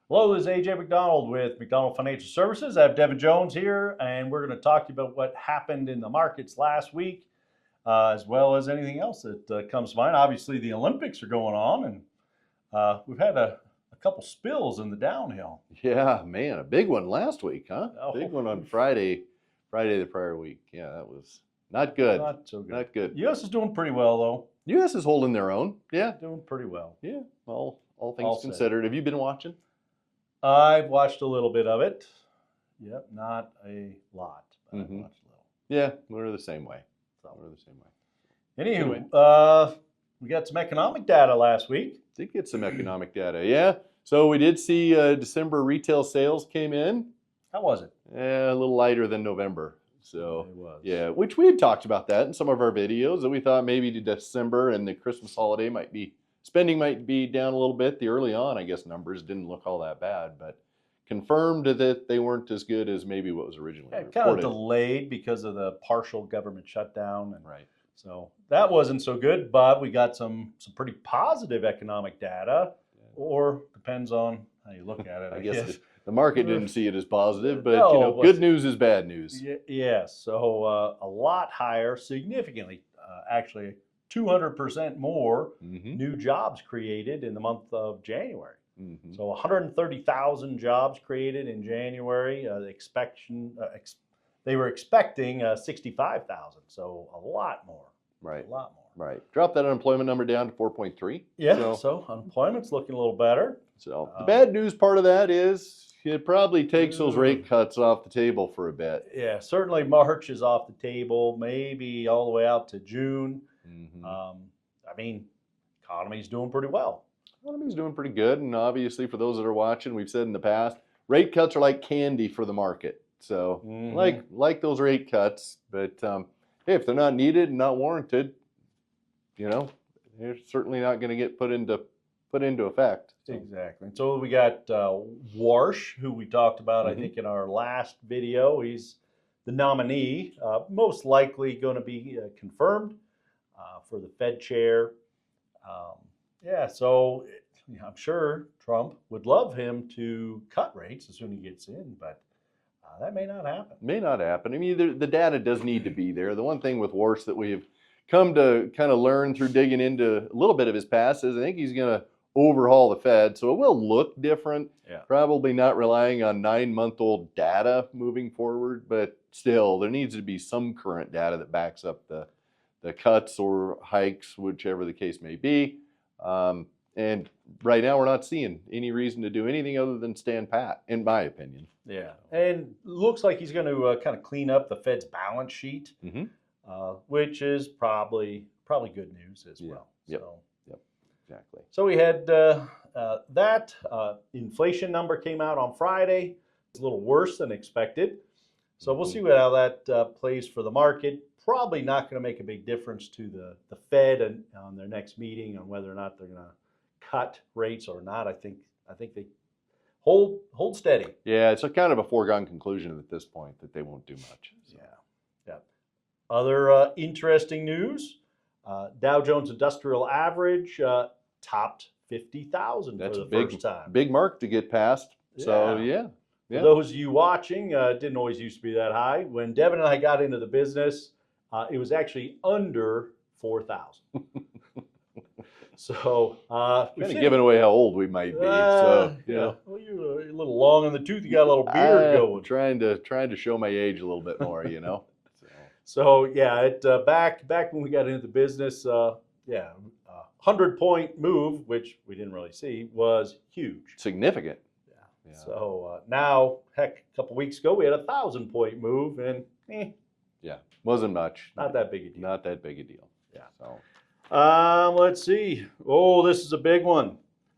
Hello, this is AJ McDonald with McDonald Financial Services. I have Devin Jones here, and we're going to talk to you about what happened in the markets last week, as well as anything else that comes to mind. Obviously, the Olympics are going on, and we've had a couple spills in the downhill. Yeah, man, a big one last week, huh? Oh. Big one on Friday the prior week. Yeah, that was not good. Not so good. Not good. U.S. is doing pretty well, though. U.S. is holding their own. Yeah, Doing pretty well. yeah. All things All set. considered. Have you been watching? I've watched a little bit of it. Yep, not a lot, but I've watched a little. Yeah, we're the same way. So. We're the same way. Anywho, we got some economic data last week. Did get some economic data, yeah. So we did see December retail sales came in. How was it? A little lighter than November. So It was. yeah, which we had talked about that in some of our videos, that we thought maybe December and the Christmas holiday spending might be down a little bit. The early on, I guess, numbers didn't look all that bad, but confirmed that they weren't as good as maybe what was originally reported. Kind of delayed because of the partial government shutdown. And right. So that wasn't so good, but we got some pretty positive economic data, or depends on how you look at it. I guess the market didn't see it as positive, but No, good news is bad news. Yes, so a lot higher, significantly, actually 200% more new jobs created in the month of January. So 130,000 jobs created in January. They were expecting 65,000, so a lot more. Right. A lot more. Right. Drop that unemployment number down to 4.3. Yeah, so unemployment's looking a little better. So the bad news part of that is it probably takes those rate cuts off the table for a bit. Yeah, certainly March is off the table, maybe all the way out to June. I mean, economy's doing pretty well. Economy's doing pretty good, and obviously for those that are watching, we've said in the past, rate cuts are like candy for the market. So like those rate cuts, but hey, if they're not needed and not warranted, they're certainly not going to get put into effect. So. Exactly. So we got Warsh, who we talked about, I think, in our last video. He's the nominee, most likely going to be confirmed for the Fed chair. So I'm sure Trump would love him to cut rates as soon as he gets in, but that may not happen. May not happen. I mean, the data does need to be there. The one thing with Warsh that we've come to kind of learn through digging into a little bit of his past is I think he's going to overhaul the Fed, so it will look different. Yeah. Probably not relying on 9-month-old data moving forward, but still there needs to be some current data that backs up the cuts or hikes, whichever the case may be. And right now we're not seeing any reason to do anything other than stand pat, in my opinion. Yeah, and looks like he's going to kind of clean up the Fed's balance sheet, which is probably good news as well. Yep. Exactly. So we had that inflation number came out on Friday. It's a little worse than expected. So we'll see how that plays for the market. Probably not going to make a big difference to the Fed and on their next meeting on whether or not they're going to cut rates or not. I think they hold steady. Yeah, it's a kind of a foregone conclusion at this point that they won't do much. So. Yeah. Other interesting news: Dow Jones Industrial Average topped 50,000 for the first time. Big mark to get past. So yeah. For those of you watching, it didn't always used to be that high. When Devin and I got into the business, it was actually under 4,000. So kind of giving away how old we might be. Well, you're a little long in the tooth. You got a little beard going. Trying to show my age a little bit more, So yeah, back when we got into the business, 100-point move, which we didn't really see, was huge. Significant. Yeah. So now, heck, a couple weeks ago we had a 1,000-point move, and wasn't much. Not that big a deal. Not that big a deal. Yeah. So. Let's see. Oh, this is a big one.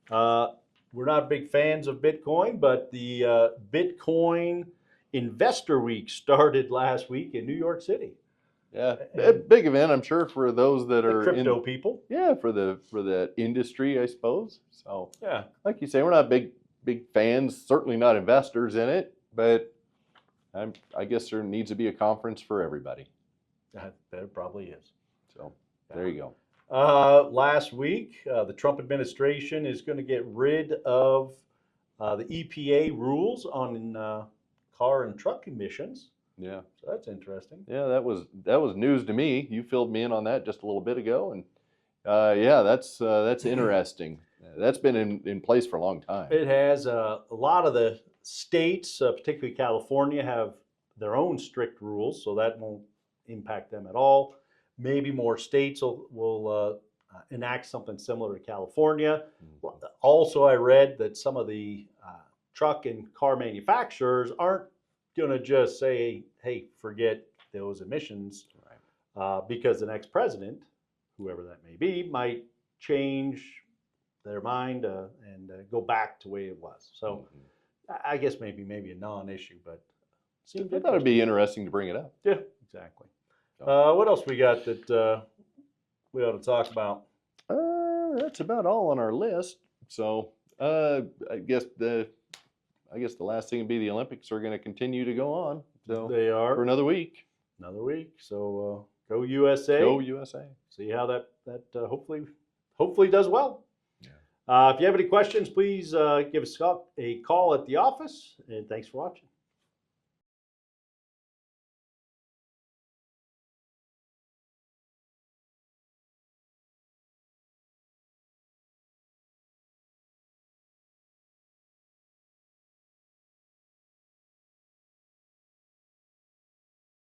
We're not big fans of Bitcoin, but the Bitcoin Investor Week started last week in New York City. Yeah, a big event, I'm sure, for those that are crypto people. Yeah, for the industry, I suppose. So yeah, like you say, we're not big fans. Certainly not investors in it, but I guess there needs to be a conference for everybody. There probably is. So there you go. Last week, the Trump administration is going to get rid of the EPA rules on car and truck emissions. Yeah. So that's interesting. Yeah, that was news to me. You filled me in on that just a little bit ago, and yeah, that's interesting. That's been in place for a long time. It has a lot of the states, particularly California, have their own strict rules, so that won't impact them at all. Maybe more states will enact something similar to California. Also, I read that some of the truck and car manufacturers aren't going to just say, hey, forget those emissions, because the next president, whoever that may be, might change their mind and go back to the way it was. So I guess maybe a non-issue, but I thought it'd be interesting to bring it up. Yeah, exactly. What else we got that we ought to talk about? That's about all on our list. So I guess the last thing would be the Olympics are going to continue to go on. So They are for another week. So go USA. Go USA. See how that hopefully does well. Yeah. If you have any questions, please give us a call at the office. And thanks for watching.